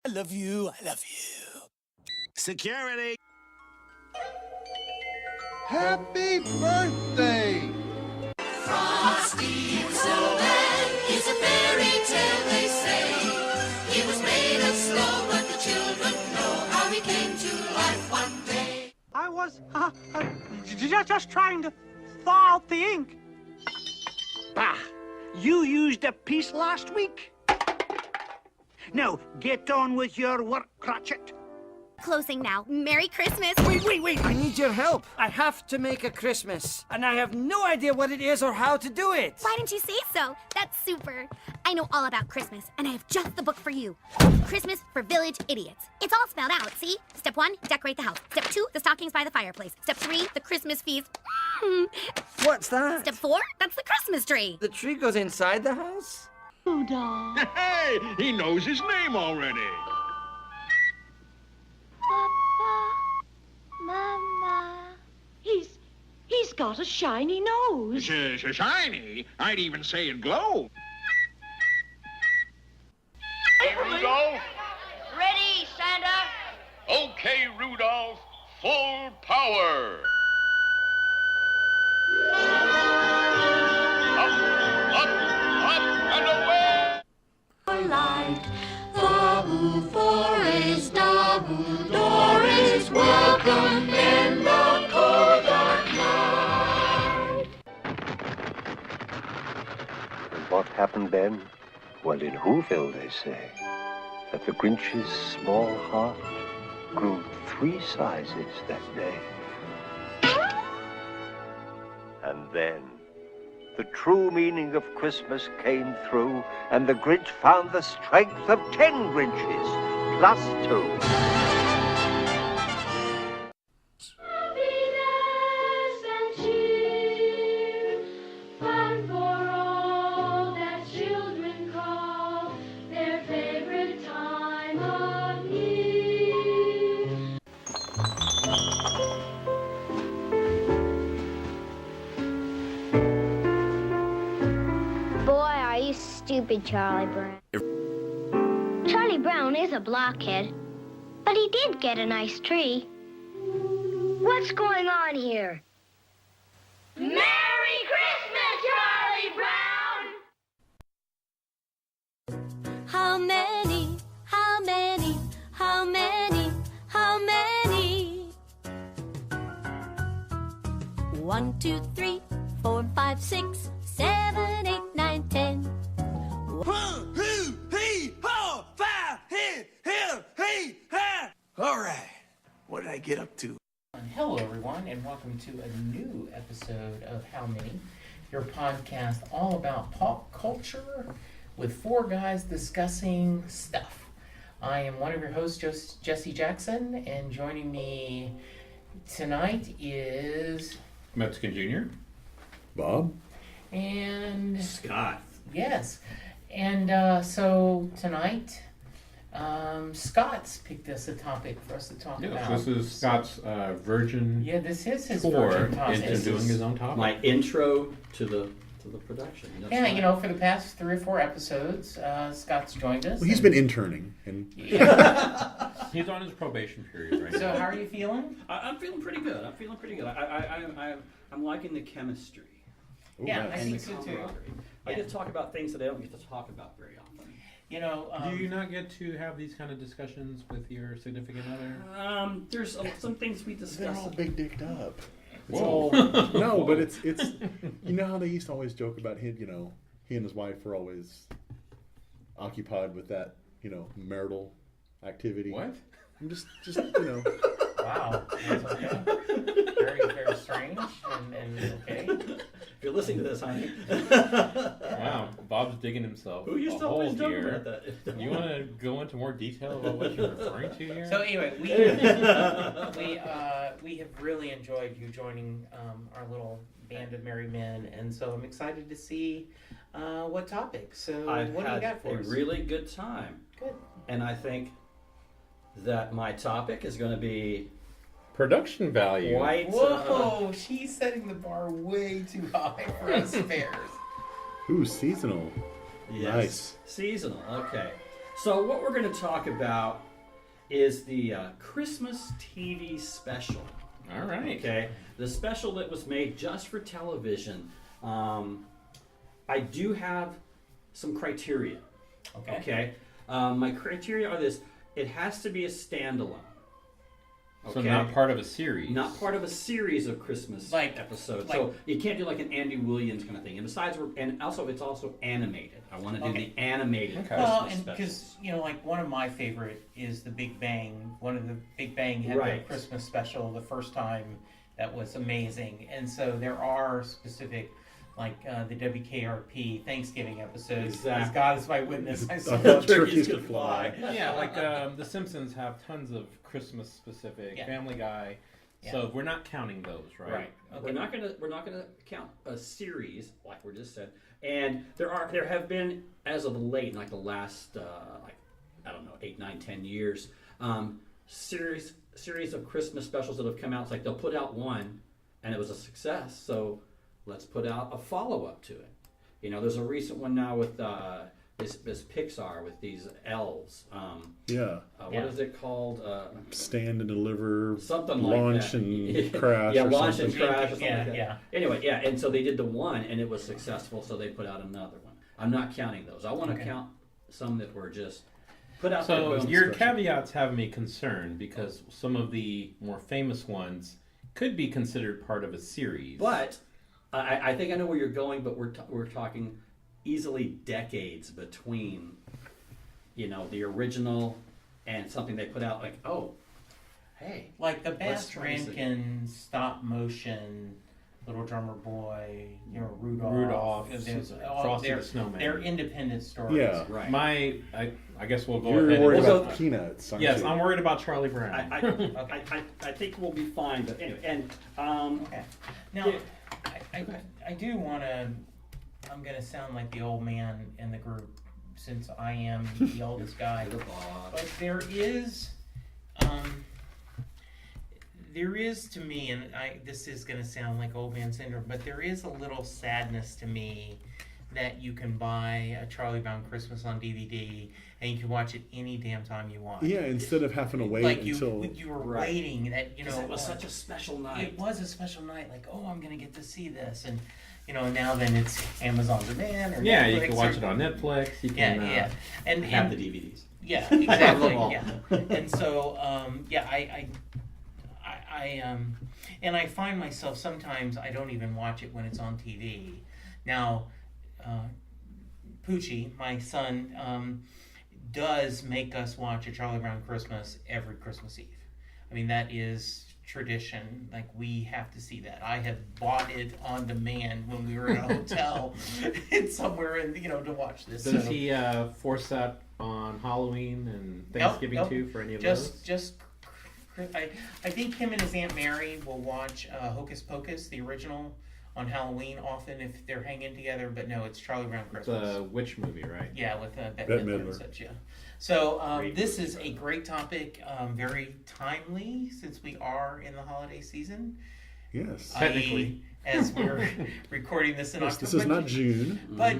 I love you. I love you. Security. Happy birthday! Frosty the Snowman is a fairy tale, they say. He was made of snow, but the children know how he came to life one day. I was just trying to thaw out the ink. Bah! You used a piece last week. Now, get on with your work, Cratchit. Closing now. Merry Christmas. Wait. I need your help. I have to make a Christmas, and I have no idea what it is or how to do it. Why didn't you say so? That's super. I know all about Christmas, and I have just the book for you. Christmas for Village Idiots. It's all spelled out, see? Step 1, decorate the house. Step 2, the stockings by the fireplace. Step 3, the Christmas feast. What's that? Step 4, that's the Christmas tree. The tree goes inside the house? Rudolph. Hey, he knows his name already. Papa. Mama. He's got a shiny nose. Shiny? I'd even say it glows. Hey, Rudolph. Ready, Santa? Okay, Rudolph. Full power. Up, and away. Light, Dabu Forest, Dabu Doris, welcome in the cold dark night. And what happened then? Well, in Whoville, they say that the Grinch's small heart grew 3 sizes that day. And then the true meaning of Christmas came through, and the Grinch found the strength of 10 Grinches, plus 2. Happiness and cheer, fun for all that children call their favorite time of year. Boy, are you stupid, Charlie Brown. Charlie Brown is a blockhead, but he did get a nice tree. What's going on here? Merry Christmas, Charlie Brown! How many? How many? How many? How many? 1, 2, 3, 4, 5, 6, 7, 8, 9, 10. 1, 2, 3, 4, 5, hey, ha. All right. What did I get up to? Hello, everyone, and welcome to a new episode of How Many, your podcast all about pop culture with 4 guys discussing stuff. I am one of your hosts, Jesse Jackson, and joining me tonight is Mexican Jr. Bob? and Scott. yes, and so tonight Scott's picked us a topic for us to talk Yes, about. this is Scott's virgin Yeah, this is his tour virgin topic. into doing his own topic. My intro to the production. That's Yeah, right. you know, for the past 3 or 4 episodes, Scott's joined us. Well, he's been interning. And Yeah. He's on his probation period right So now. how are you feeling? I'm feeling pretty good. I'm liking the chemistry. Yeah, I and think the so too. camaraderie. I get to talk about things that I don't get to talk about very often. You know, Do you not get to have these kind of discussions with your significant other? There's some things we discuss. they're all big dicked up. It's Whoa. all, no, but it's you know how they used to always joke about him, you know, he and his wife were always occupied with that, you know, marital activity. What? I'm just you know. wow, that's okay. Very, very strange and okay. If you're listening to this, honey. Wow, Bob's digging himself Who used a to always hole joke here. about that? You want to go into more detail about what you're referring to here? So anyway, we have really enjoyed you joining our little band of merry men, and so I'm excited to see what topics. So I've what do you had got for a us? really good time. Good. And I think that my topic is going to be Production value. quite... Whoa, she's setting the bar way too high for us bears. Ooh, seasonal. Yes. Nice. Seasonal, okay. So what we're going to talk about is the Christmas TV special. All right. Okay, the special that was made just for television. I do have some criteria. Okay. My criteria are this: it has to be a standalone. So not part of a series. Not part of a series of Christmas episodes. So you can't do like an Andy Williams kind of thing. And besides, it's also animated. I want to do the animated Christmas Well, and specials. because like one of my favorite is the Big Bang. One of the Big Bang had Right. the Christmas special the first time that was amazing, and so there are specific. Like the WKRP Thanksgiving episodes. Exactly. As God is my witness, I saw thought turkeys could fly. Yeah, like The Simpsons have tons of Christmas specific. Yeah. Family Guy. So we're not counting those, right? Right. Okay. We're not gonna count a series like we just said. And there have been, as of late, like the last 8, 9, 10 years, series of Christmas specials that have come out. It's like they'll put out one, and it was a success. So let's put out a follow-up to it. There's a recent one now with this Pixar with these elves. What is it called? Stand and deliver. Something like launch that. and crash. Yeah, or launch something. and crash or something Yeah, like that. yeah. Anyway, and so they did the one, and it was successful, so they put out another one. I'm not counting those. I want to count some that were just put out. So there, boom, your special. caveats have me concerned because some of the more famous ones could be considered part of a series. But I think I know where you're going, but we're talking easily decades between, the original and something they put out. Like, oh, hey, Like the let's Bass try this. Rankin stop motion, Little Drummer Boy, Rudolph. Rudolph, There's Frosty the Snowman. They're independent stories. Yeah. Right. I guess we'll go You're ahead. worried and about Peanuts. aren't Yes, you? I'm worried about Charlie Brown. I think we'll be fine. But anyway, and Okay. Now, I do want to. I'm going to sound like the old man in the group since I am the oldest guy. But there is to me, and this is going to sound like old man syndrome, but there is a little sadness to me that you can buy a Charlie Brown Christmas on DVD and you can watch it any damn time you want. Yeah, instead of having to wait Like until you were waiting that it was such a special night. It was a special night. Like, oh, I'm gonna get to see this, and now then it's Amazon Demand or Yeah, Netflix you can watch or- it on Netflix. You can, Yeah, and have the DVDs. Yeah, exactly. all. Yeah, and so and I find myself sometimes I don't even watch it when it's on TV. Now, Poochie, my son, does make us watch a Charlie Brown Christmas every Christmas Eve. I mean, that is tradition. Like, we have to see that. I have bought it on demand when we were in a hotel somewhere to watch this. Does he force that on Halloween and Thanksgiving Nope. too for any of those? I think him and his Aunt Mary will watch Hocus Pocus, the original, on Halloween often if they're hanging together. But no, it's Charlie Brown It's Christmas. a witch movie, right? Yeah, with Bette Bette Midler and Midler. such. Yeah. So this is a great topic, very timely since we are in the holiday season. Yes. Technically. As we're recording this in Yes, October. this is not June. But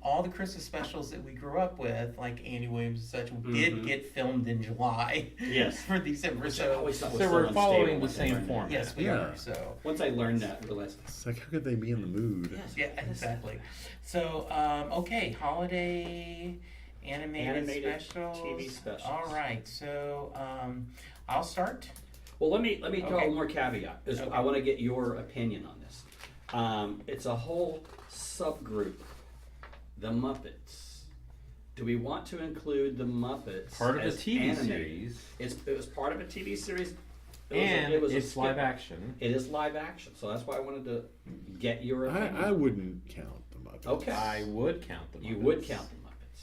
all the Christmas specials that we grew up with, like Andy Williams and such, did get filmed in July. Yes. For December. Which I So always thought was So so we're following unstable the once I same learned that. format. yes, we Yeah. are. So Once I learned that, I realized. It's like, how could they be in the mood? Yes. yeah, exactly. So okay, holiday animated specials. TV specials. All right, so I'll start. Well, let me throw Okay. one more caveat. Okay. I want to get your opinion on this. It's a whole subgroup, the Muppets. Do we want to include the Muppets Part of as a TV animated? series. It was part of a TV series. And it was a it's live skip. action. It is live action, so that's why I wanted to get your opinion. I wouldn't count the Muppets. Okay. I would count them. You would count the Muppets.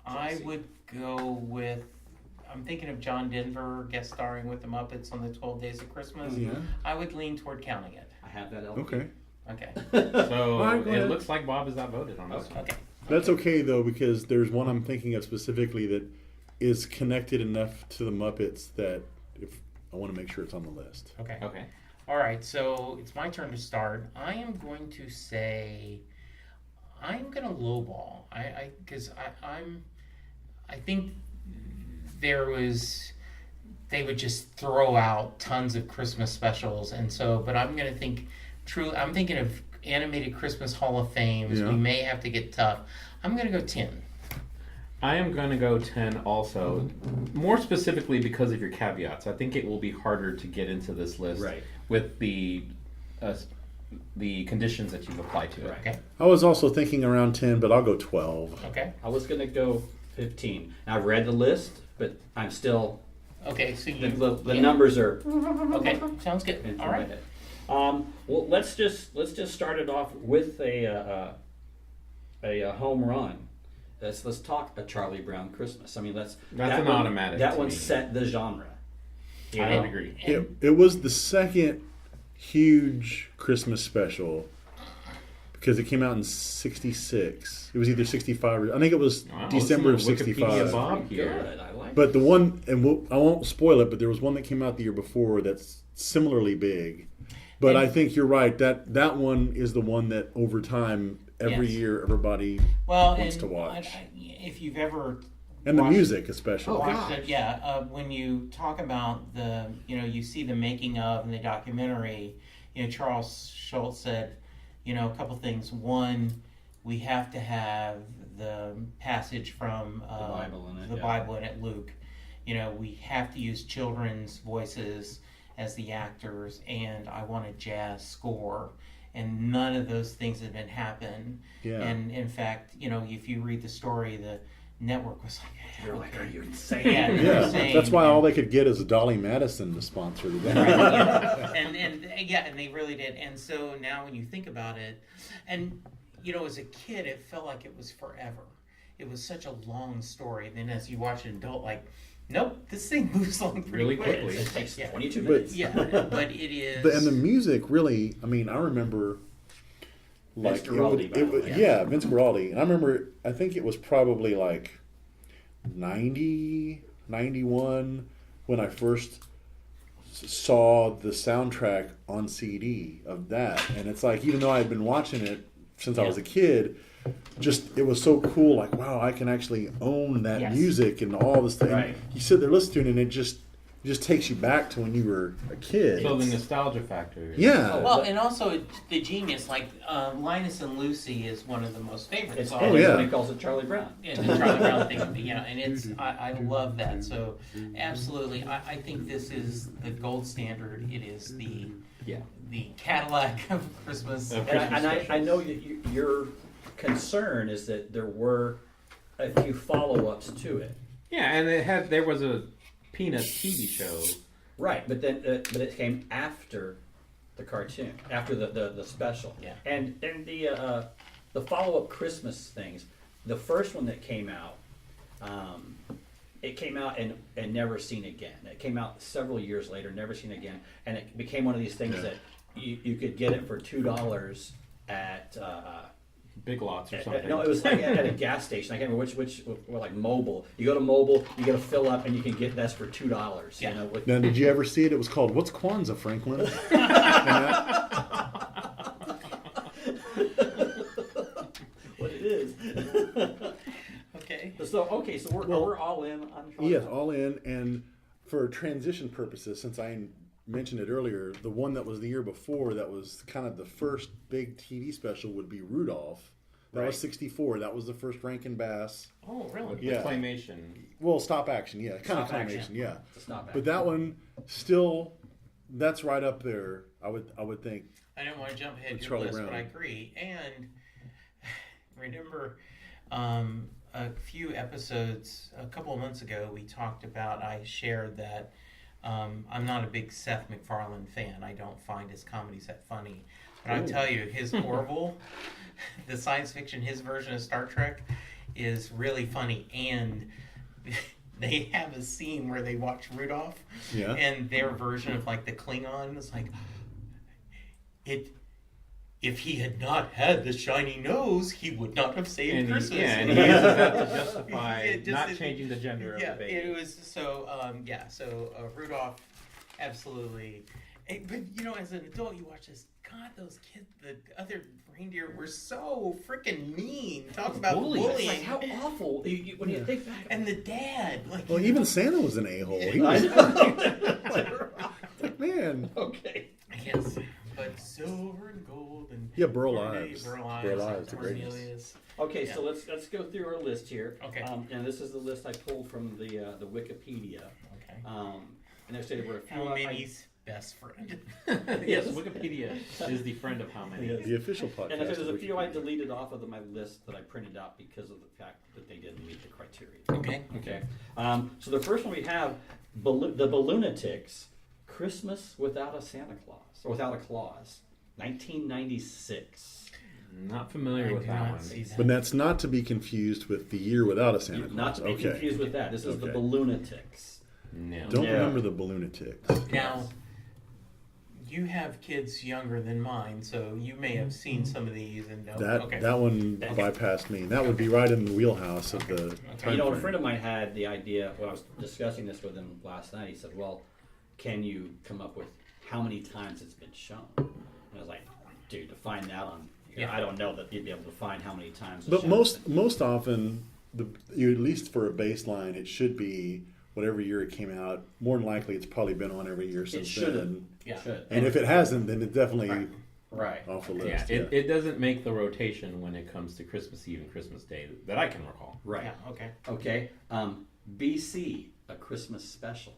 I Jesse. would go with. I'm thinking of John Denver guest starring with the Muppets on the 12 Days of Christmas. Yeah. I would lean toward counting it. I have that LP. Okay. Okay. So All right, go it ahead. looks like Bob is outvoted on this one. Okay. That's okay though, because there's one I'm thinking of specifically that is connected enough to the Muppets that if I want to make sure it's on the list. Okay. Okay. All right. So it's my turn to start. I am going to say I'm gonna lowball. I think they would just throw out tons of Christmas specials, and so. But I'm gonna think. I'm thinking of animated Christmas Hall of Fames. Yeah. We may have to get tough. I'm gonna go 10. I am going to go 10 also, more specifically because of your caveats. I think it will be harder to get into this list with the conditions that you've applied to it. Okay. I was also thinking around 10, but I'll go 12. Okay. I was going to go 15. Now, I've read the list, but I'm still... Okay, so the numbers are... Okay, sounds good. All right. Well, let's just start it off with a home run. Let's talk a Charlie Brown Christmas. I mean, that's an automatic. That to one me. set the genre. I would agree. It was the second huge Christmas special because it came out in '66. It was either '65 or I think it was December of '65. Bob here. Good, I like. But the one, and I won't spoil it, but there was one that came out the year before that's similarly big. But I think you're right. That one is the one that over time, every year, everybody wants to watch. If you've ever and the music especially. When you talk about you see the making of and the documentary, Charles Schultz said, a couple things. One, we have to have the passage from the Bible in it, Luke. We have to use children's voices as the actors, and I want a jazz score. And none of those things have been happened. Yeah. And in fact, if you read the story, the network was like, "You're like, are you insane?" Yeah, that's why all they could get is Dolly Madison to sponsor the band. And they really did. And so now, when you think about it, and as a kid, it felt like it was forever. It was such a long story. And then as you watch an adult, like, nope, this thing moves along pretty quickly. It takes 22 minutes. But it is. And the music really, I remember like Vince Guaraldi. Vince Guaraldi. And I remember, I think it was probably like 90, 91 when I first saw the soundtrack on CD of that. And it's like, even though I had been watching it since I was a kid, it was so cool. Like, wow, I can actually own that music and all this thing. Right. You sit there listening to it, and it just takes you back to when you were a kid. So the nostalgia factor. Yeah. Well, and also the genius, like Linus and Lucy is one of the most favorite songs. Everybody calls it Charlie Brown. Yeah, the Charlie Brown thing. And it's I love that. So absolutely, I think this is the gold standard. It is the Cadillac of Christmas. I know your concern is that there were a few follow-ups to it. Yeah, and there was a Peanuts TV show. Right, but then but it came after the cartoon, after the special. Yeah. And the follow-up Christmas things, the first one that came out, it came out and never seen again. It came out several years later, never seen again, and it became one of these things that you could get it for $2 at Big Lots or something. No, it was like at a gas station. I can't remember which like Mobile. You go to Mobile, you get a fill up, and you can get that's for $2. Yeah. You know, Now, did you ever see it? It was called "What's Kwanzaa, Franklin?" what it is. Okay. So we're all in on Charlie. Yes, all in. And for transition purposes, since I mentioned it earlier, the one that was the year before that was kind of the first big TV special would be Rudolph. That was 64. That was the first Rankin Bass. Oh, really? Yeah. Claymation. Well, stop action. Yeah, kind of Stop action. claymation. Yeah. Stop But that one still, that's right up there. I would think. I don't want to jump ahead to your Charlie list, Brown. but I agree. And remember, a few episodes, a couple of months ago, I shared that I'm not a big Seth MacFarlane fan. I don't find his comedies that funny. But I tell you, his Orville, the science fiction, his version of Star Trek, is really funny. And they have a scene where they watch Rudolph, and their version of like the Klingon is like, if he had not had the shiny nose, he would not have saved Christmas. And he uses that to justify not changing the gender of the baby. It was so. So Rudolph, absolutely. But you know, as an adult, you watch this. God, those kids, the other reindeer were so freaking mean. Talk about bullying. It's like, how awful when you think back. And the dad, like. Well, even Santa was an a-hole. He was like, man. Okay. Yes, but silver and gold and Burl Ives. Burl Burl Ives, the Cornelius. greatest. Okay, so let's go through our list here. Okay. And this is the list I pulled from the Wikipedia. Okay. And there stated were a few. How many's best friend? Yes, Wikipedia is the friend of How Many. The official podcast. And there's a of few I Wikipedia. deleted off of my list that I printed out because of the fact that they didn't meet the criteria. Okay. Okay. So the first one we have, the Balloonatics, Christmas Without a Santa Claus, or Without a Claus, 1996. Not familiar with that one. But that's not to be confused with The Year Without a Santa Claus. Not to be confused with that. This is the Balloonatics. No. Don't remember the Balloonatics. Now, you have kids younger than mine, so you may have seen some of these and know. That one bypassed me. That would be right in the wheelhouse of the time You know, a frame. friend of mine had the idea, when I was discussing this with him last night, he said, well, can you come up with how many times it's been shown? And I was like, dude, to find that on, I don't know that you'd be able to find how many times it's But shown. most often, at least for a baseline, it should be whatever year it came out. More than likely, it's probably been on every year since should have. then. Yeah. Should. And if it hasn't, then it's definitely right off the Yeah, list. it doesn't make the rotation when it comes to Christmas Eve and Christmas Day that I can recall. Right. Yeah, okay. Okay. BC, A Christmas Special.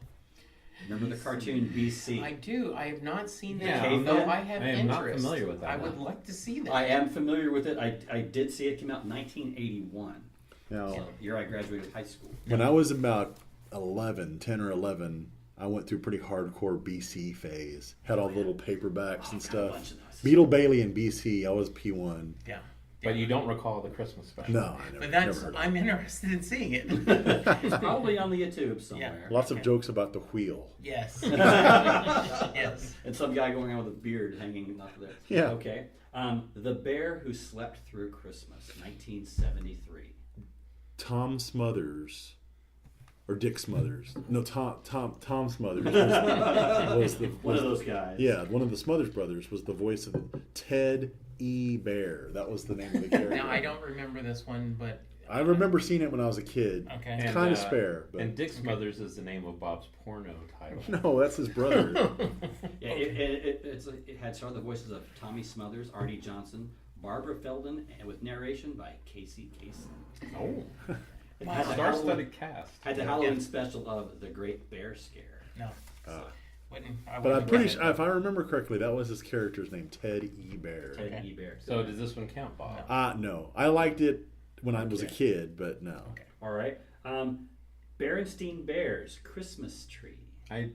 Remember the cartoon BC? I do. I have not seen that. Yeah, Although I have I am interest. not familiar with that I one. would like to see that. I am familiar with it. I did see it. Came out in 1981. Now, So, year I graduated high school. when I was about 10 or 11, I went through a pretty hardcore BC phase. Had all the little paperbacks and stuff. Beetle Bailey and BC, I was P1. Yeah. But you don't recall the Christmas special. No, I never, But that's, never heard of it. I'm interested in seeing it. It's probably on the YouTube somewhere. Lots of jokes about the wheel. Yes. Yes. And some guy going around with a beard hanging off of there. Yeah. Okay. The Bear Who Slept Through Christmas, 1973. Tom Smothers. Or Dick Smothers. No, Tom Smothers was the One of those guys. Yeah, one of the Smothers brothers was the voice of Ted E. Bear. That was the name of the character. Now, I don't remember this one, but... I remember seeing it when I was a kid. Okay. It's kind of spare. But... And Dick Smothers is the name of Bob's porno title. No, that's his brother. Yeah, it had some of the voices of Tommy Smothers, Artie Johnson, Barbara Feldon, and with narration by Casey Kasem. Oh. It had the Star-studded cast. Had the Halloween special of The Great Bear Scare. No. But I'm pretty sure, if I remember correctly, that was his character's name, Ted E. Bear. Ted E. Bear. So does this one count, Bob? No. I liked it when I was a kid, but no. All right. Berenstein Bears, Christmas Tree. I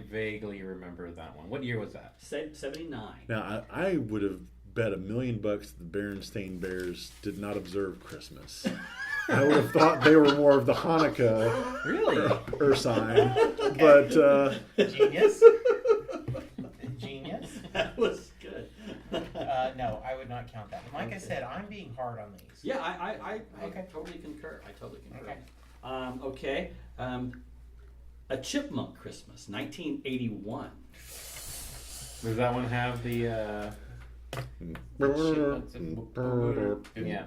vaguely remember that one. What year was that? 79. Now, I would have bet $1 million the Berenstain Bears did not observe Christmas. I would have thought they were more of the Hanukkah sign, but Genius. Genius. That was good. No, I would not count that. Like I said, I'm being hard on these. Yeah, I totally concur. Okay. A Chipmunk Christmas, 1981. Does that one have the? Yeah.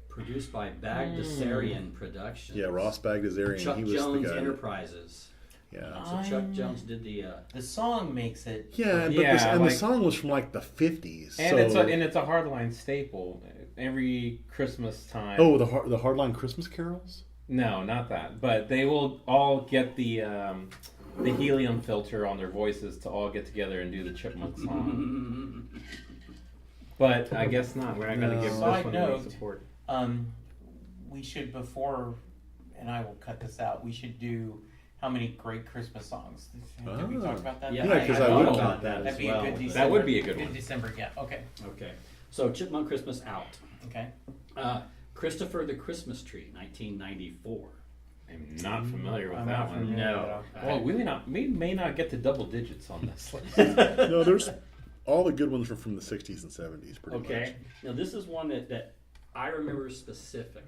Produced by Bagdasarian Productions. Yeah, Ross Bagdasarian. Chuck he was Jones the guy. Enterprises. Yeah. So Chuck Jones did the. The song makes it. Yeah, but the song was from like the 50s. And so... it's a hardline staple. Every Christmas time. Oh, the Hardline Christmas carols? No, not that. But they will all get the helium filter on their voices to all get together and do the Chipmunk song. But I guess not. We're not going to give this Side one note, any support. We should, before, and I will cut this out, we should do how many great Christmas songs. Did we talk about that? Yeah, because I would count that That'd as be well. a good December. That would be a good one. Good December, yeah. Okay. Okay. So Chipmunk Christmas out. Okay. Christopher the Christmas Tree, 1994. I'm not familiar with I'm that not one. familiar No. Well, we may not get to double digits on this list. No, there's all the good ones were from the 60s and 70s, pretty much. Okay. Now this is one that I remember specifically.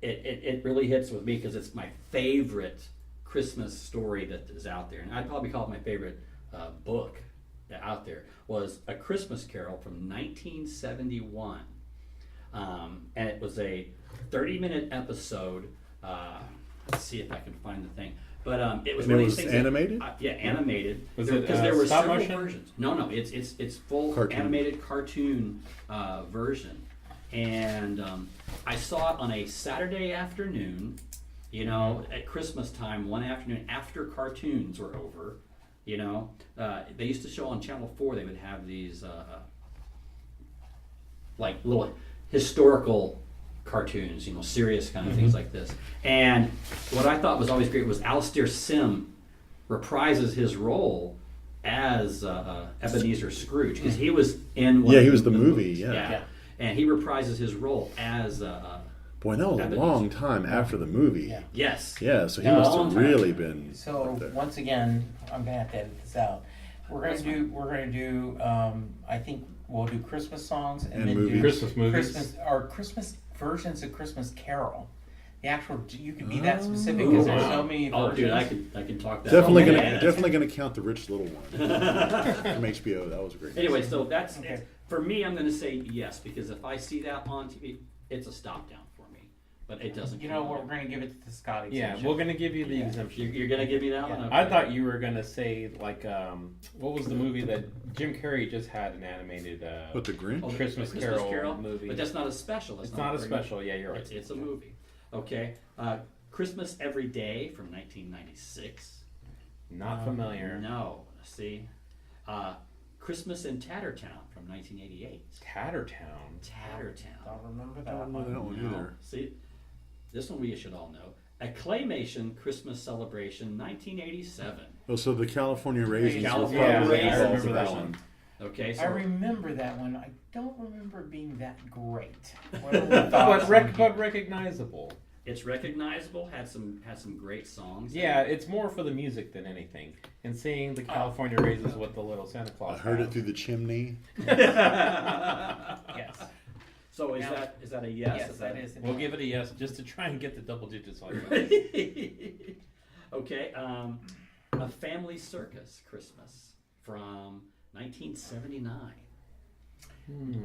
It really hits with me because it's my favorite Christmas story that is out there, and I'd probably call it my favorite book out there, was A Christmas Carol from 1971. And it was a 30-minute episode. Let's see if I can find the thing. But it was And one it of these was things. animated? Yeah, animated. Was it, Because there were stop several motion? versions. No, it's full Cartoon. animated cartoon version. And I saw it on a Saturday afternoon, you know, at Christmas time, one afternoon after cartoons were over. You know, they used to show on Channel 4, they would have these like little historical cartoons, you know, serious kind of things like this. And what I thought was always great was Alastair Sim reprises his role as Ebenezer Scrooge, because he was in one Yeah, of he was the movie, yeah. yeah. And he reprises his role as Boy, that was a long time after the movie. yes. Yeah, so he Yeah, must long have time. really been. So up there. once again, I'm gonna have to edit this out. We're gonna do. I think we'll do Christmas songs and then movies. do Christmas movies. Christmas versions of Christmas Carol. The actual, you could be that specific because there's so many Oh, versions. dude, I can talk that. Definitely all gonna day. definitely gonna count the Rich Little one from HBO. That was great. Anyway, so that's Okay. for me. I'm going to say yes, because if I see that on TV, it's a stop down for me. But it doesn't. You know what? We're gonna give it to Scotty. Yeah, we're gonna give you the exemption. You're going to give me that one. Okay. I thought you were gonna say like what was the movie that Jim Carrey just had an animated What, the Grinch? Oh, the Christmas Carol movie? But that's not a special. It's not a special. Yeah, you're right. It's a movie. Okay. Christmas Every Day from 1996. Not familiar. No. See. Christmas in Tattertown from 1988. Tattertown. Tattertown. Don't remember I that don't know one. that one either. See, this one we should all know. A Claymation Christmas Celebration 1987. Oh, so the California Raisins were California probably Raisins. involved I in remember that that one. Okay, I so remember that one. I don't remember it being that great. What are the thoughts on it? But recognizable. it's recognizable. Had some great songs. Yeah, it's more for the music than anything. And seeing the California Raisins with the little Santa I Claus. heard it hat. through the chimney. Yes. So is Now- that a yes? Yes, that is. We'll give it a yes just to try and get the double digits on it. Okay, A Family Circus Christmas from 1979.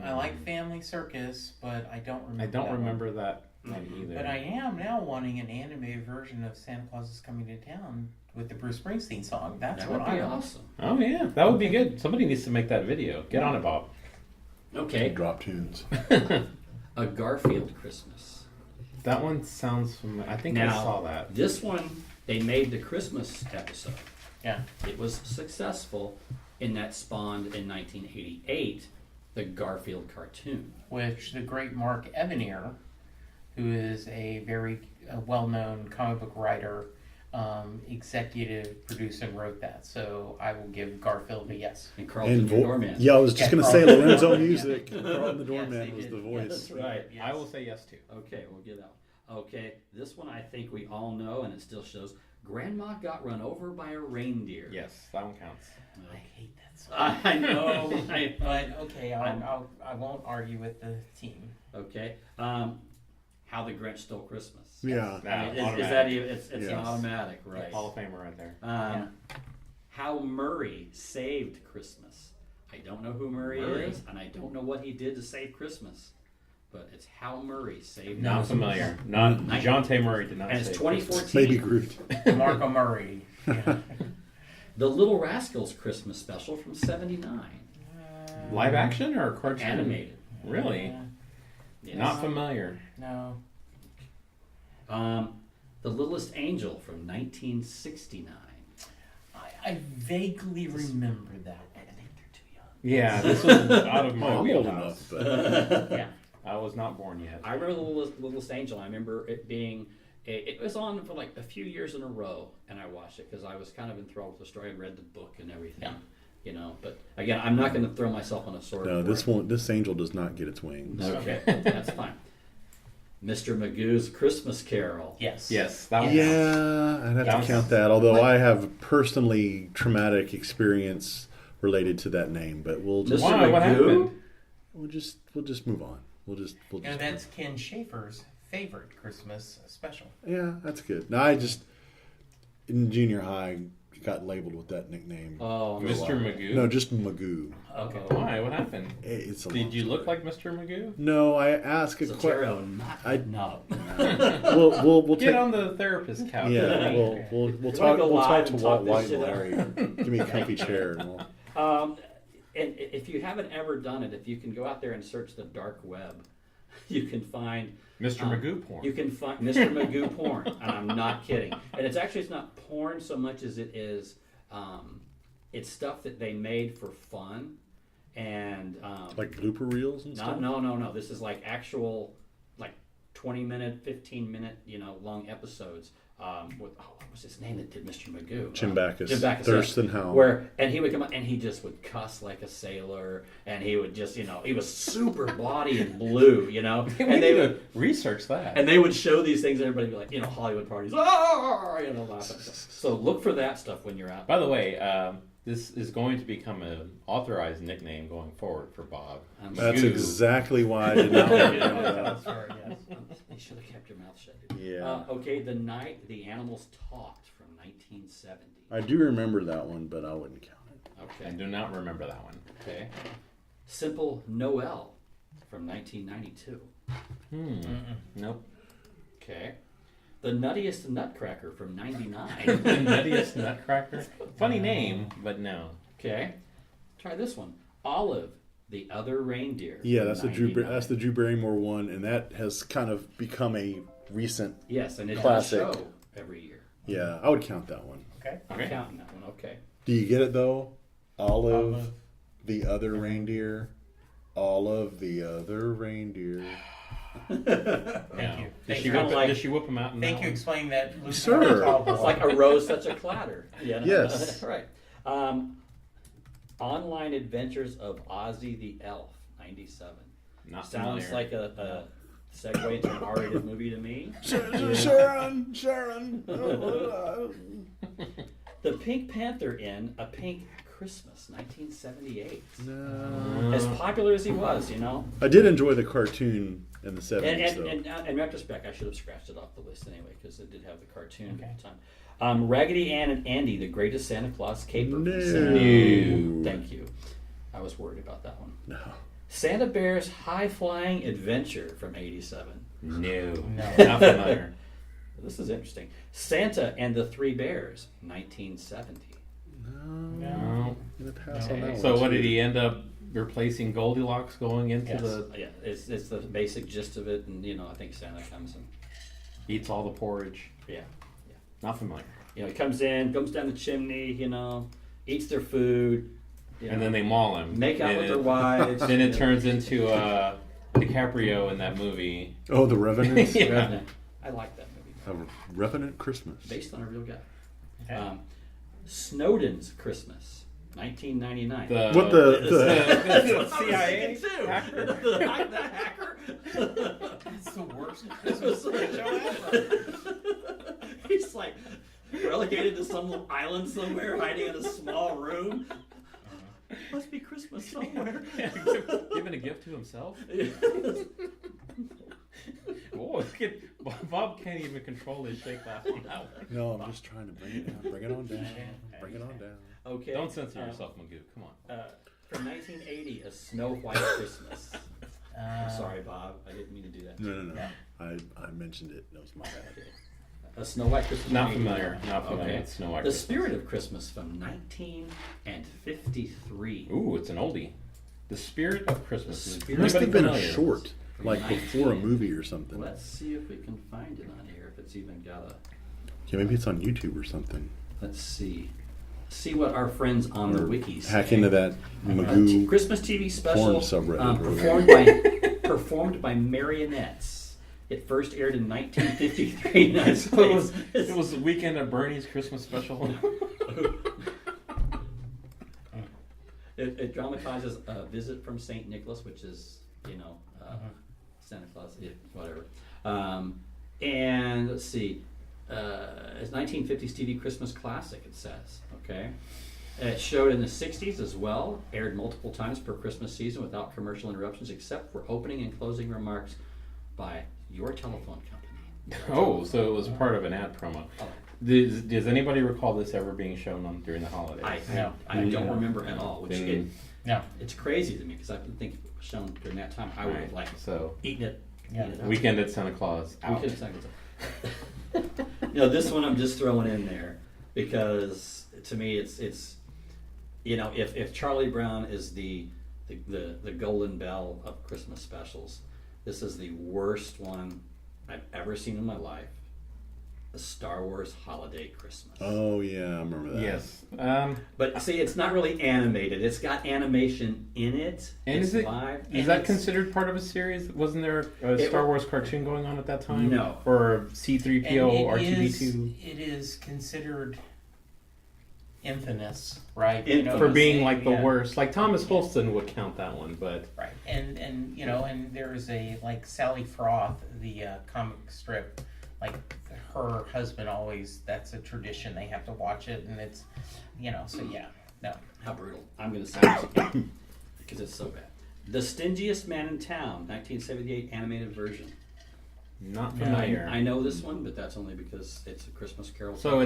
I like Family Circus, but I don't remember. I don't that one. remember that one either. But I am now wanting an animated version of Santa Claus is Coming to Town with the Bruce Springsteen song. That's That what would be I want. awesome. Oh yeah, that would be good. Somebody needs to make that video. Get on it, Bob. Okay, Drop tunes. A Garfield Christmas. That one sounds familiar. I think I Now, saw that. this one, they made the Christmas episode. Yeah. It was successful, and that spawned in 1988 the Garfield cartoon. Which the great Mark Evanier, who is a very well-known comic book writer, executive produced and wrote that. So I will give Garfield a yes. And Carlton the Doorman. Yeah, I was just Yeah, gonna say Carlton. Lorenzo Music. Carlton the Yes, Doorman they was did. the Yeah, voice. That's right. Yes. I will say yes too. Okay, we'll get that one. Okay, this one I think we all know, and it still shows. Grandma got run over by a reindeer. Yes, that one counts. I hate that song. I know. But okay, I won't argue with the team. Okay. How the Grinch Stole Christmas. Yeah. I mean, is Automatic. that even? It's Yes. an automatic, right? Hall of Famer right there. How Murray saved Christmas. I don't know who Murray is, and I don't know what he did to save Christmas, but it's How Murray saved. Not Christmas. familiar. Not John T. Murray did not. And it's say 2014. Maybe Groot. Marco Murray. Yeah. The Little Rascals Christmas special from '79. Live action or cartoon? Animated. Really? Yes. Not familiar. No. The Littlest Angel from 1969. I vaguely remember that. I think you're too young. Yeah, this was out of my I'm old wheelhouse. enough, but Yeah. I was not born yet. I remember the Littlest Angel. I remember it being, it was on for like a few years in a row, and I watched it because I was kind of enthralled with the story and read the book and everything. Yeah. You know, but again, I'm not going to throw myself on a sword. no, for this it. one, this angel does not get its wings. Okay, that's fine. Mr. Magoo's Christmas Carol. Yes. Yes, that one. Yeah, I'd have That to was- count that. Although I have personally traumatic experience related to that name, but we'll just Why? What happened? we'll just move on. We'll just You know, that's Ken Schaefer's favorite Christmas special. yeah, that's good. No, I just in junior high, got labeled with that nickname. Oh, for a Mr. while. Magoo? No, just Magoo. Okay. Why? What happened? It's a Did long you look story. like Mr. Magoo? No, I ask a Zotero, question. no. We'll Get take, on the therapist couch. yeah, we'll wanna talk go we'll talk live to and Walt talk this White shit and out? Larry. Give me a comfy chair. And we'll... And if you haven't ever done it, if you can go out there and search the dark web, you can find Mr. Magoo porn. You can find Mr. Magoo porn, and I'm not kidding. And it's not porn so much as it is. It's stuff that they made for fun, and like blooper reels and stuff. No. This is like actual, like 20-minute, 15-minute, long episodes. What was his name that did Mr. Magoo? Jim Backus. Thurston Howell. And he would come up and he just would cuss like a sailor, and he would just, he was super body and blue, And they would research that. and they would show these things, and everybody would be like, Hollywood parties, laughing. So look for that stuff when you're out. By the way, this is going to become an authorized nickname going forward for Bob. That's Magoo. exactly why I did not want to know that. You should have kept your mouth shut. Yeah. Okay, The Night the Animals Talked from 1970. I do remember that one, but I wouldn't count it. Okay. I do not remember that one. Okay. Simple Noel from 1992. Nope. Okay. The Nuttiest Nutcracker from 99. The Nuttiest Nutcracker? Funny name, but no. Okay. Try this one. Olive, the Other Reindeer. Yeah, from that's 99. the Drew Barrymore one, and that has kind of become a recent Yes, and it classic. does show every year. Yeah, I would count that one. Okay. I'm counting that one. Okay. Do you get it though? Olive, the Other Reindeer. Olive, the Other Reindeer. Thank you. Did she whip him out? In Thank that you one? explaining that. Sure. It's like a rose, such a clatter. Yeah. Yes. Right. Online Adventures of Ozzy the Elf, 97. Not Sounds familiar. like a segue to an R-rated movie to me. Sharon. The Pink Panther in A Pink Christmas, 1978. No. As popular as he was, I did enjoy the cartoon in the 70s, though. And in retrospect, I should have scratched it off the list anyway, because it did have the cartoon at the time. Raggedy Ann and Andy, The Greatest Santa Claus Caper. No. Thank you. I was worried about that one. No. Santa Bear's High Flying Adventure from 87. No. Not familiar. This is interesting. Santa and the Three Bears, 1970. No. I'm gonna pass on that one. So what too. did he end up replacing Goldilocks going into Yes. the... Yeah, it's the basic gist of it, and I think Santa comes and Eats all the porridge. yeah. Not familiar. He comes in, comes down the chimney, eats their food. And then they maul him. Make out And with their wives. Then it turns into DiCaprio in that movie. Oh, The Revenant? Yeah. Revenant. I like that movie. A Revenant Christmas. Based on a real guy. Snowden's Christmas, 1999. What the CIA hacker? The hacker. That's the worst Christmas show ever. He's like relegated to some little island somewhere, hiding in a small room. Must be Christmas somewhere. Giving a gift to himself? Boy, Bob can't even control his shake laugh on that one. No, I'm just trying to bring it down. Bring it on down. Bring it on down. Okay. Don't censor yourself, Magoo. Come on. From 1980, A Snow White Christmas. I'm sorry, Bob. I didn't mean to do that. No. I mentioned it. That was my bad. A Snow White Christmas. Not from familiar. 1980. Not familiar Okay. with Snow White The Christmas. Spirit of Christmas from 1953. Ooh, it's an oldie. The Spirit of Christmas. Is It must have anybody been a familiar? short, like before a movie or something. Let's see if we can find it on here. If it's even got a. Yeah, maybe it's on YouTube or something. Let's see. See what our friends on the wiki say. Hack into that Magoo Christmas TV special porn subreddit. or whatever. performed by Marionettes. It first aired in 1953 in the United So it was, States. it was the Weekend at Bernie's Christmas special. It dramatizes a visit from St. Nicholas, which is, Santa Claus, yeah, whatever. And let's see, it's 1950s TV Christmas classic, it says, okay? It showed in the 60s as well, aired multiple times per Christmas season without commercial interruptions, except for opening and closing remarks by your telephone company. Oh, so it was part of an ad promo. Does anybody recall this ever being shown on during the holidays? I don't remember at all. Which No. it's crazy to me because I didn't think it was shown during that time. I would have liked eaten it. Yeah. Eaten it up. Weekend at Santa Claus. Out. Weekend at Santa Claus. This one I'm just throwing in there because to me it's if Charlie Brown is the golden bell of Christmas specials, this is the worst one I've ever seen in my life. The Star Wars Holiday Christmas. Oh yeah, I remember that. Yes. But see, it's not really animated. It's got animation in it. And it's is it live. is that considered part of a series? Wasn't there a Star Wars cartoon going on at that time? No. Or C-3PO, R2-D2? It is considered infamous, right? For being like the worst. Like Thomas Holston would count that one, but right. And and there is a like Sally Froth, the comic strip, like her husband always, that's a tradition, they have to watch it, and it's so yeah, no. How brutal. I'm going to say this again because it's so bad. The Stingiest Man in Town, 1978 animated version. Not familiar. I know this one, but that's only because it's a Christmas Carol. So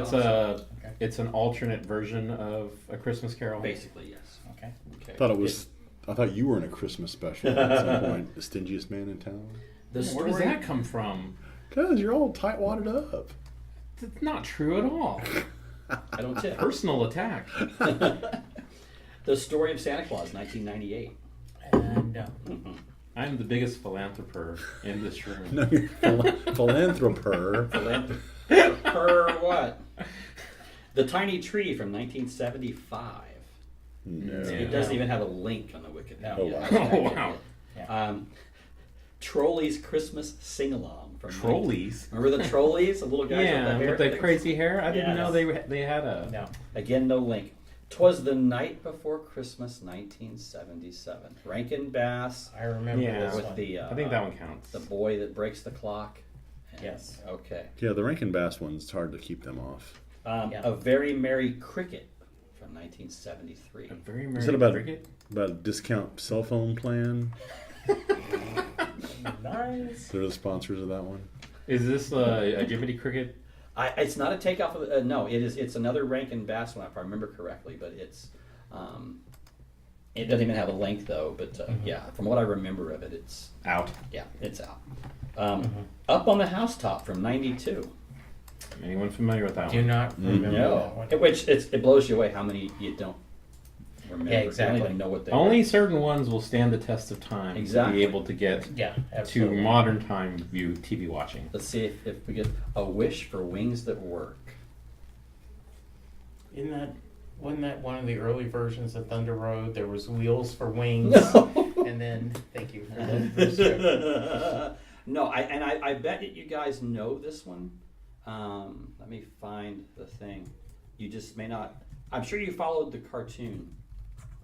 it's an alternate version of A Christmas Carol? Basically, yes. Okay. I thought you were in a Christmas special at some point. The Stingiest Man in Town. Where does that come from? Because you're all tight-wadded up. That's not true at all. I don't tip. Personal attack. The Story of Santa Claus, 1998. And I'm the biggest philanthroper in this room. No, you're philanthroper. Philanthroper what? The Tiny Tree from 1975. No. It doesn't even have a link on the Wikipedia. Oh, wow. Yeah. Trolleys Christmas Sing-Along. From Trolleys? Remember the Trolleys? The little guys with the hair? with the crazy hair? I didn't know they had a... No. Again, no link. 'Twas the Night Before Christmas, 1977. Rankin Bass. I remember this with one. the. I think that one counts. The boy that breaks the clock. And, Yes. Okay. Yeah, the Rankin Bass ones, it's hard to keep them off. A Very Merry Cricket from 1973. A Very Merry Is it about Cricket? About a discount cell phone plan? Nice. They're the sponsors of that one. Is this a Jiminy Cricket? It's not a takeoff of no. It is. It's another Rankin Bass one if I remember correctly, but it's. It doesn't even have a link though. But yeah, from what I remember of it, it's out. Yeah, it's out. Up on the Housetop from '92. Anyone familiar with that Do one? not remember that No, one. which it blows you away how many you don't remember. Yeah, You exactly. don't even know what they Only are. certain ones will stand the test of time to Exactly. be able to get Yeah, to absolutely. modern time view TV watching. Let's see if we get A Wish for Wings That Work. Wasn't that one of the early versions of Thunder Road? There was Wheels for Wings, and then thank you. I love this show. No, I bet that you guys know this one. Let me find the thing. You just may not. I'm sure you followed the cartoon,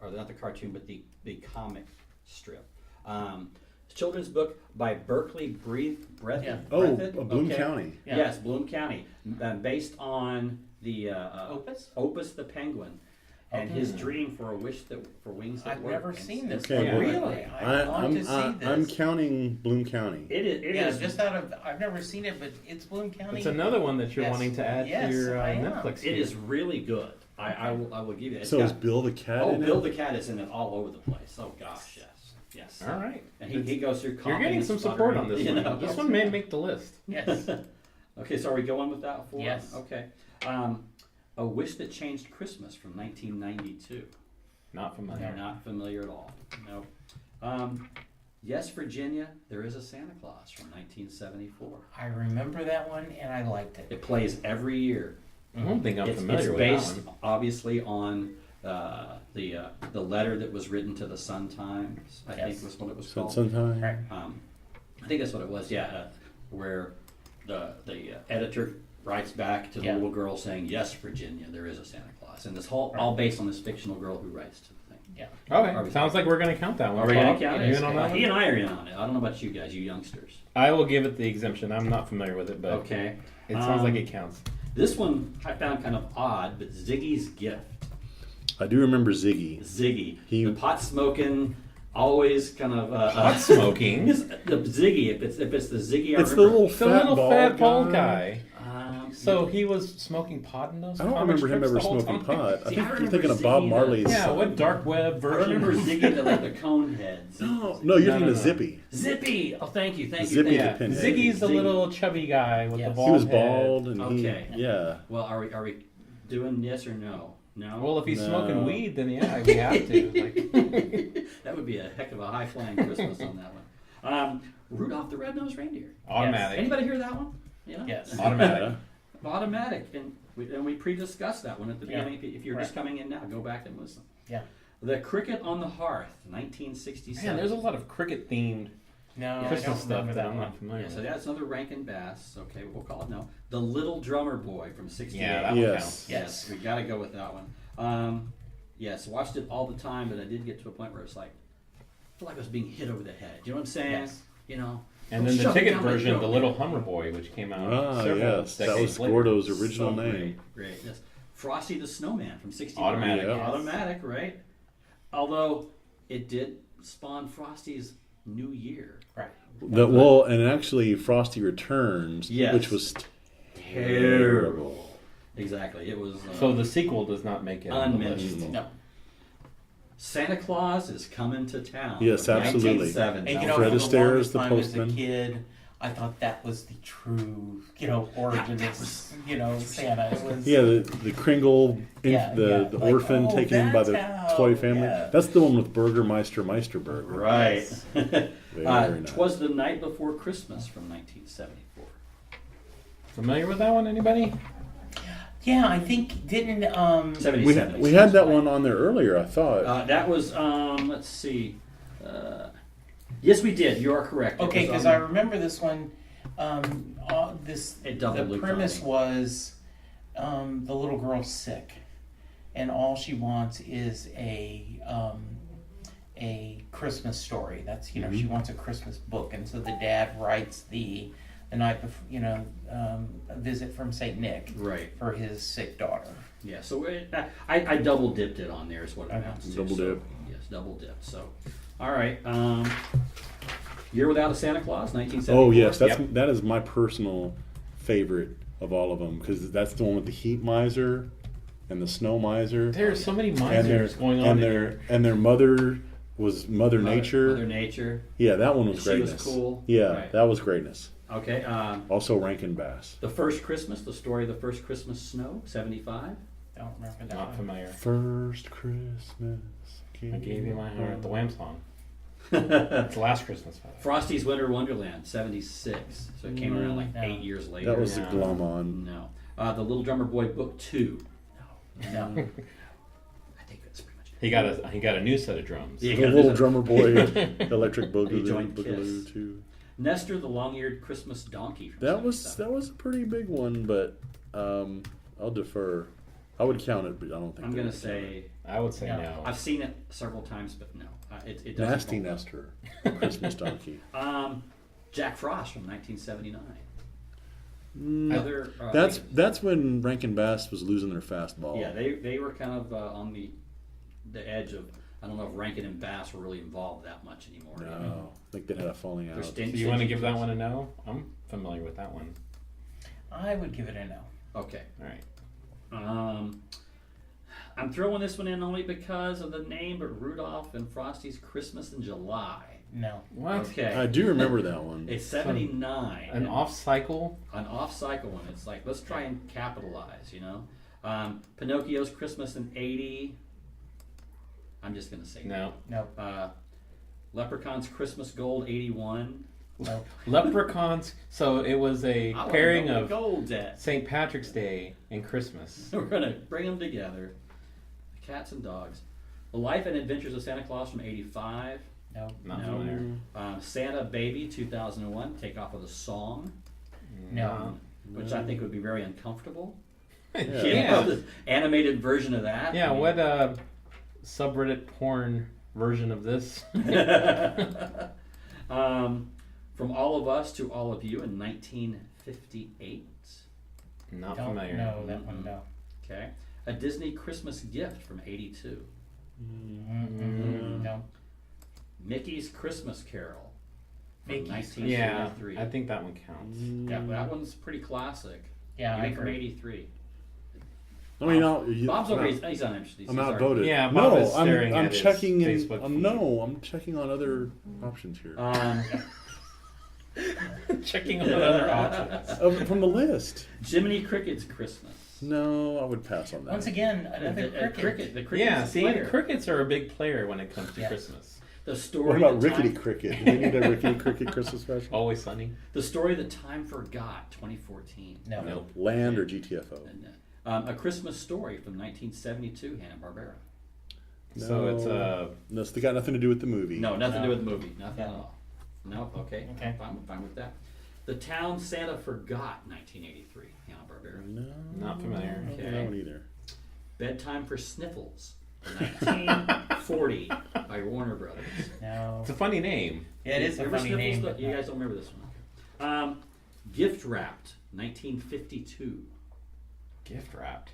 or not the cartoon, but the comic strip. Children's book by Berkeley Breathed. Yeah. Bloom County. Yeah. Yes, Bloom County, based on the Opus the Penguin, and his dream for a wish for wings that I've work. never seen this. Okay, one. well, Really, I want to see this. I'm counting Bloom County. It is. Just out of I've never seen it, but it's Bloom County. It's another one that you're Yes. wanting to add Yes, to your I am. Netflix. It feed. is really good. I will give you that. So is Bill the Cat in Bill it? the Cat is in it all over the place. Oh gosh, yes. All right. And he goes through. You're getting some support on this you one. know. This one may make the list. Yes. Okay, so are we going with that for? Yes. Okay. A Wish That Changed Christmas from 1992. Not familiar. Not familiar at all. No. Yes, Virginia, There Is a Santa Claus from 1974. I remember that one, and I liked it. It plays every year. I don't think I'm It's familiar with based, that one. obviously, on the letter that was written to the Sun Times. I think was what it was called. Sometime. Right. I think that's what it was. Yeah, where the editor writes back to the Yeah. little girl saying, "Yes, Virginia, there is a Santa Claus," and this all based on this fictional girl who writes to the thing. Yeah. Okay, sounds like we're going to count that one. Are we going Bob, to count you it? in on that He one? and I are in on it. I don't know about you guys, you youngsters. I will give it the exemption. I'm not familiar with it, but Okay. it sounds like it counts. This one I found kind of odd, but Ziggy's Gift. I do remember Ziggy. Ziggy, the pot smoking, always kind of Pot smoking? the Ziggy. If it's the Ziggy, I It's the remember. little fat bald bald guy. So he was smoking pot in those. I don't comic remember him strips ever the whole smoking time? pot. I See, I think you're remember thinking of Ziggy Bob the- Marley's. Yeah, what dark web I version? remember Ziggy, like the cone heads. No, you're thinking of Zippy. Zippy! Oh, thank you. Zippy you. the Yeah, pinhead. Ziggy's the Ziggy. little chubby guy with the bald He was head. bald, and Okay. yeah. Well, are we doing yes or no? No? Well, if he's No. smoking weed, then yeah, we have to. Like, That would be a heck of a high flying Christmas on that one. Rudolph the Red-Nosed Reindeer. automatic. Anybody hear that one? Yeah. Yes. Automatic. Automatic, and we pre-discussed that one at the Yeah. beginning. If you're just coming in now, go back and listen. Yeah. The Cricket on the Hearth, 1967. Man, there's a lot of cricket themed No, I Christmas don't stuff remember that I'm one. not familiar Yeah, so with. that's another Rankin Bass. Okay, we'll call it no. The Little Drummer Boy from '68. Yeah, that one Yes. counts. Yes, we got to go with that one. Yes, watched it all the time, but I did get to a point where it's like, I feel like I was being hit over the head. You know what I'm saying? Yes. You know. And Don't then the shove it ticket down my version, throat. The Little Hummer Boy, which came out several Yes. That was decades later. Gordo's original So name. Great. Yes. Frosty the Snowman from '69. Automatic. Yeah. Automatic, right? Although it did spawn Frosty's New Year. Right. And actually, Frosty Returns, Yes. which was Terrible. Exactly. It was. So the sequel does not make it on the list. unmentionable. No. Santa Claus is coming to town. Yes, absolutely. 1970. And you know, Fred for the Astaire longest is the time as a postman. kid, I thought that was the true, origin of, Santa. It was. Yeah, the Kringle, Yeah, the yeah. the Like, orphan oh, taken in by the that's how- toy family. yeah. That's the one with Burgermeister Meisterburger. Right. Very nice. Twas the Night Before Christmas from 1974. Familiar with that one, anybody? Yeah, I think didn't 77. We had that one on there earlier, I thought. That was let's see. Yes, we did. You are correct. It Okay, was because on I remember this one. It doubled The looped premise on me. was the little girl's sick, and all she wants is a Christmas story. That's she wants a Christmas book, and so the dad writes the night before a visit from Saint Nick Right. for his sick daughter. Yeah, so I double dipped it on there is what it amounts to. Double so, dip. Yes, double dip. So, all right. Year Without a Santa Claus, 1974. Oh yes, Yep. that is my personal favorite of all of them because that's the one with the heat miser and the snow miser. There's so many and misers going on in here. their mother was Mother Nature. Mother Nature. Yeah, that one was She was greatness. cool. Yeah, Right. that was greatness. Okay. Also Rankin Bass. The First Christmas, the story of the first Christmas snow, 75. Don't remember that Not one. familiar. First Christmas. I gave you my heart. The Wham song. It's last Christmas. By the way. Frosty's Winter Wonderland, 76. So it came around like No. 8 years later. That was Yeah. the glum on. No. The Little Drummer Boy Book 2. No. No. I think that's pretty much it. He got a new set of drums. Yeah. The Little Drummer Boy, Electric He Boogaloo, joined Kiss. Boogaloo too. Nestor, the Long-Eared Christmas Donkey. From That was 77. a pretty big one, but I'll defer. I would count it, but I don't think I'm they're going to gonna count say I would say No. no. I've seen it several times, but no. It it. doesn't. Nasty hold up. Nestor, Christmas Donkey. Jack Frost from 1979. Mm, Other, that's when Rankin Bass was losing their fastball. yeah, they were kind of on the edge of. I don't know if Rankin and Bass were really involved that much anymore. No, I think they had a falling out. There's So stingy you want to give that things. one a no? I'm familiar with that one. I would give it a no. Okay. All right. I'm throwing this one in only because of the name, but Rudolph and Frosty's Christmas in July. No. What? Okay. I do remember that one. It's 79. An off cycle? An off-cycle one. It's like, let's try and capitalize, you know? Pinocchio's Christmas in 80. I'm just going to say No. No. Leprechaun's Christmas Gold, 81. No. Leprechauns. So it was a I wanna pairing know where of Gold's at. St. Patrick's Day and Christmas. We're going to bring them together. Cats and dogs. The Life and Adventures of Santa Claus from 85. No. Not No. familiar. Santa Baby, 2001. Take off with a song, No. which I think would be very uncomfortable. Yeah. You know, the animated version of that. Yeah, I mean, what subreddit porn version of this? From All of Us to All of You in 1958. Not Don't familiar. know that one. No. Okay. A Disney Christmas Gift from 82. No. Mickey's Christmas Carol from Mickey's. Yeah, 1973. I think that one counts. Yeah, that one's pretty classic. Yeah, I Even from agree. '83. I mean, Bob's over. He's uninterested. I'm outvoted. Yeah, Bob no, is staring I'm at his checking in. Facebook feed. No, I'm checking on other options here. Checking on other options. From the list. Jiminy Cricket's Christmas. No, I would pass on that. Once again, another cricket. The cricket. Yeah, is a see, player. the crickets are a big player when it comes to Yeah. Christmas. The story. What about that Rickety time, Cricket? Do we need a Rickety Cricket Christmas special? Always Sunny. The story that time forgot. 2014. No. Nope. Land or GTFO? A Christmas Story from 1972. Hanna-Barbera. No, So it's That's got nothing to do with the movie. No, nothing to No. do with the movie. Nothing at No. all. No. Okay. Okay. Fine with that. The Town Santa Forgot. 1983. Hanna-Barbera. No, not familiar. I don't know that one either. Bedtime for Sniffles. 1940 by Warner Brothers. No. It's a funny name. Yeah, it is a Remember funny Sniffles? name. Though? but You not- guys don't remember this one? Gift Wrapped. 1952. Gift wrapped.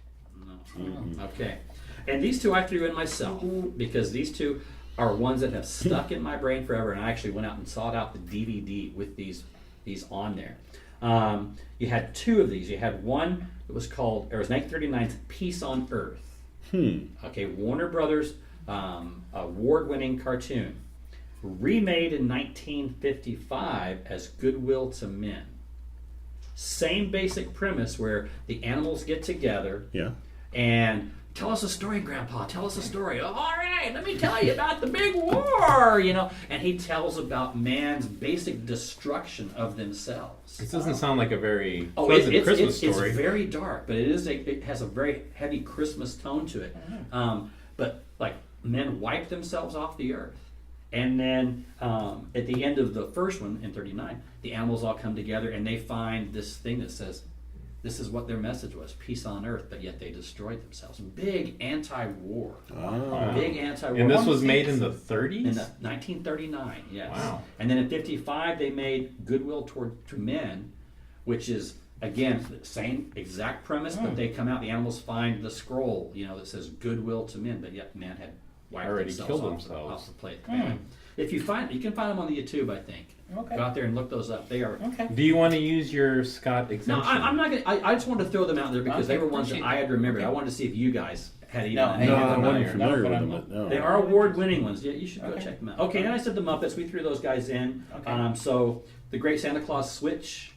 No. Okay. And these two I threw in myself because these two are ones that have stuck in my brain forever, and I actually went out and sought out the DVD with these on there. You had two of these. You had one that was called, it was 1939's Peace on Earth. Okay, Warner Brothers award-winning cartoon. Remade in 1955 as Goodwill to Men. Same basic premise where the animals get together Yeah. and tell us a story, Grandpa. Tell us a story. Oh, all right, let me tell you about the big war, And he tells about man's basic destruction of themselves. This doesn't sound like a very Oh, pleasant Christmas story. It's very dark, but it has a very heavy Christmas tone to it. But like men wipe themselves off the earth. And then at the end of the first one in 39, the animals all come together and they find this thing that says, this is what their message was, peace on earth, but yet they destroyed themselves. Big anti-war. Big anti-war. And this was made in the 30s? In the 1939, yes. Wow. And then in 55, they made Goodwill to Men, which is, again, the same exact premise, but they come out, the animals find the scroll, that says Goodwill to Men, but yet men had wiped Already themselves killed off themselves. the plate. If you can find them on the YouTube, I think. Okay. Go out there and look those up. They are. Okay. Do you want to use your Scott exemption? No, I'm not gonna. I just wanted to throw them out there because Okay, they were ones that appreciate I had that. remembered. Okay. I wanted to see if you guys had even. No, No, I I'm wasn't not familiar with but them. I'm- But no. They are award-winning ones. Yeah, you should go Okay. check them out. Okay, then I said the Muppets. We threw those guys in. Okay. So the Great Santa Claus Switch,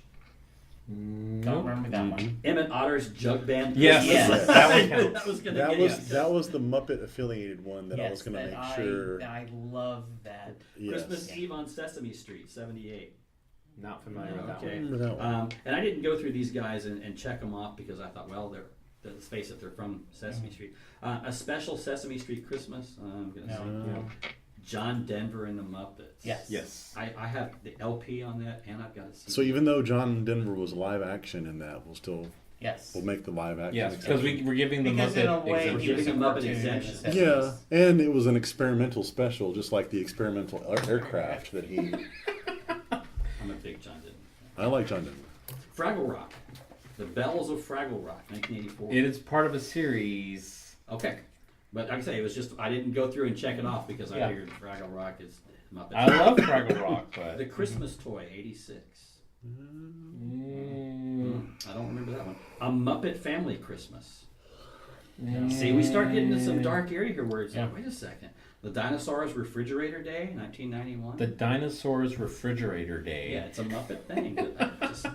Don't remember that one. Emmett Otter's Jug Band. Yes, Christmas. that one counts. That was gonna That get was you. that was the Muppet affiliated one that I Yes, was going to that make sure. I love that. Yes. Christmas Eve on Sesame Street, 78. Not familiar with that Okay. one. Remember that one. And I didn't go through these guys and check them off because I thought, well, let's face it, they're from Sesame Street. A special Sesame Street Christmas. I'm gonna say John Denver and the Muppets. Yes. Yes. I have the LP on that, and I've got to see. So even though John Denver was live action in that, Yes. we'll make the live action. Yes, because we're giving the Because in a Muppet way, exemption. he was a Giving Muppet cartoon in the exemption. 70s. Yeah, and it was an experimental special, just like the experimental aircraft that he. I'm a big John Denver. I like John Denver. Fraggle Rock. The Bells of Fraggle Rock, 1984. It is part of a series. Okay. But like I say, it was just, I didn't go through and check it off because I Yeah. figured Fraggle Rock is Muppet. I love Fraggle Rock, but The Christmas Toy, 86. I don't remember that one. A Muppet Family Christmas. See, we start getting into some dark area here where it's like, wait a second. The Dinosaurs Refrigerator Day, 1991. The Dinosaurs Refrigerator Day. Yeah, it's a Muppet thing.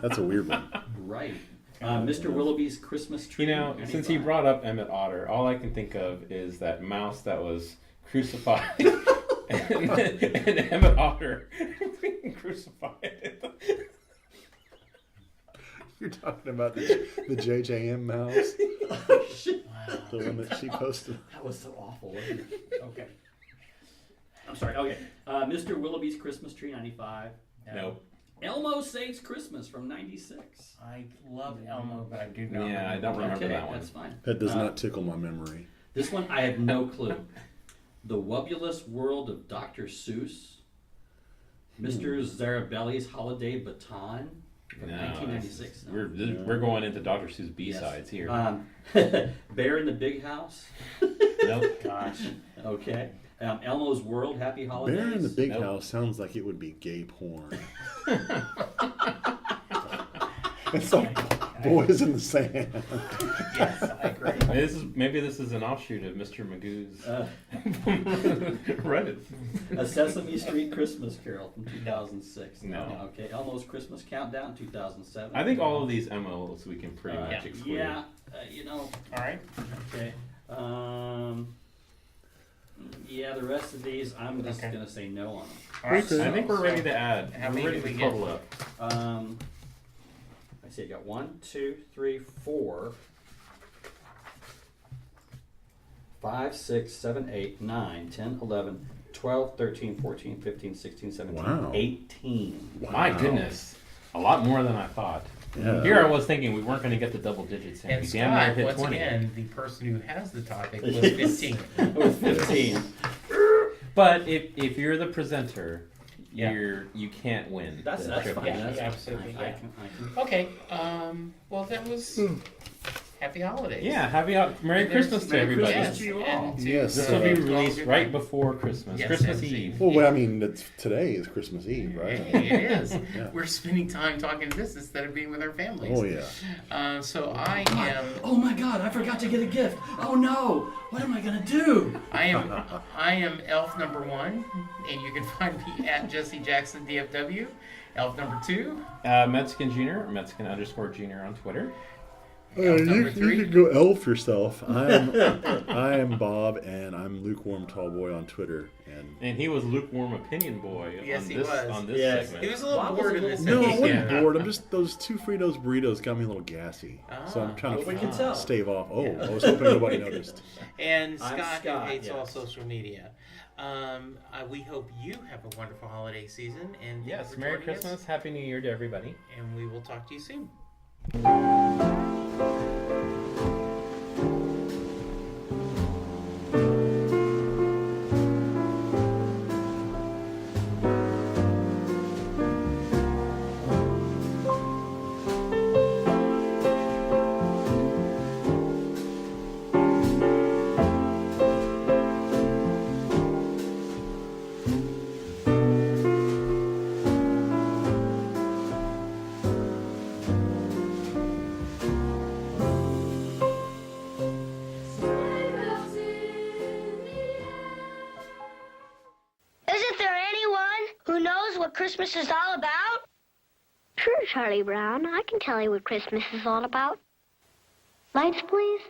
That's a weird one. Right. Mr. Willoughby's Christmas Tree. You know, since he 95. brought up Emmett Otter, all I can think of is that mouse that was crucified and Emmett Otter being crucified. You're talking about the JJM mouse, Oh, shit. the one that she posted. That was so awful, wasn't it? Okay. I'm sorry. Okay. Mr. Willoughby's Christmas Tree, 95. Nope. Elmo Saves Christmas from 96. I love Elmo, but I do not. Yeah, I don't remember Okay, that one. that's fine. That does not tickle my memory. This one, I have no clue. The Wubulous World of Dr. Seuss. Mr. Zarabelli's Holiday Baton from No, 1996. we're going into Dr. Seuss B-sides here. Bear in the Big House. Nope. Gosh. Okay. Elmo's World, Happy Holidays. Bear in the Big Nope. House sounds like it would be gay porn. It's like Boys in the Sand. Yes, I agree. Maybe this is an offshoot of Mr. Magoo's Reddit. A Sesame Street Christmas Carol from 2006. No. Okay, Elmo's Christmas Countdown 2007. I think all of these MLs we can pretty much exclude. Yeah, you know. All right. Okay. Yeah, the rest of these, I'm just going to say no on them. All right. I think we're ready to add. How We're many ready do we to get? total up. I see I got 1, 2, 3, 4, 5, 6, 7, 8, 9, 10, 11, 12, 13, 14, 15, 16, 17, Wow. 18. My goodness. A lot more than I thought. Yeah. Here I was thinking we weren't going to get the double digits. And we damn near Scott, hit once 20. again, the person who has the topic was 15. With 15. But if you're the presenter, Yeah. you can't win. That's the fine. trivia. Yeah, That's absolutely, fine. yeah. I can. Okay. Well, that was happy holidays. Yeah, Merry There's- Christmas to Merry everybody. Christmas to you all. Yes. This will be Uh, released right before Christmas. Yes, Christmas indeed. Eve. Well, I mean, today is Christmas Eve, right? It is. Yeah. We're spending time talking business instead of being with our families. Oh, yeah. So I am. Oh my God! I forgot to get a gift. Oh no! What am I gonna do? I am elf number 1, and you can find me at Jesse Jackson DFW. Elf number 2. Mexican Junior, Mexican_Junior on Twitter. Elf You number 3. can go elf yourself. I am Bob, and I'm Lukewarm Tall Boy on Twitter. And he was Lukewarm Opinion Boy Yes, on he this, was. on this Yes. segment. He was a little bored in this. No, I episode. wasn't bored. I'm just those 2 Fritos burritos got me a little gassy, so I'm trying well, we can to tell. stave off. Oh, I was hoping nobody noticed. And I'm Scott, Scott, who hates all yes. social media. We hope you have a wonderful holiday season. And thank you Yes, for Merry joining us, Christmas, Happy New Year to everybody. and we will talk to you soon. Isn't there anyone who knows what Christmas is all about? Sure, Charlie Brown. I can tell you what Christmas is all about. Lights, please.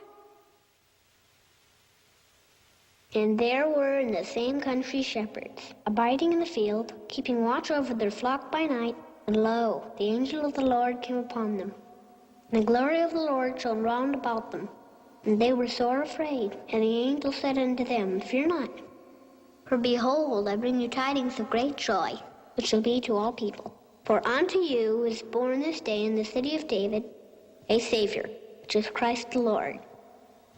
And there were in the same country shepherds, abiding in the field, keeping watch over their flock by night. And lo, the angel of the Lord came upon them. And the glory of the Lord shone round about them. And they were sore afraid. And the angel said unto them, Fear not. For behold, I bring you tidings of great joy, which shall be to all people. For unto you is born this day in the city of David a Savior, which is Christ the Lord.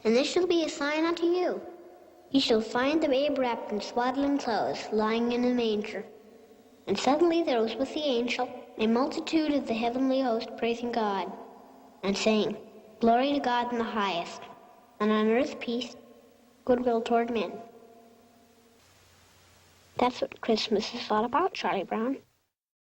And this shall be a sign unto you. Ye shall find the babe wrapped in swaddling clothes, lying in a manger. And suddenly there was with the angel a multitude of the heavenly host praising God, and saying, Glory to God in the highest, and on earth peace, goodwill toward men. That's what Christmas is all about, Charlie Brown.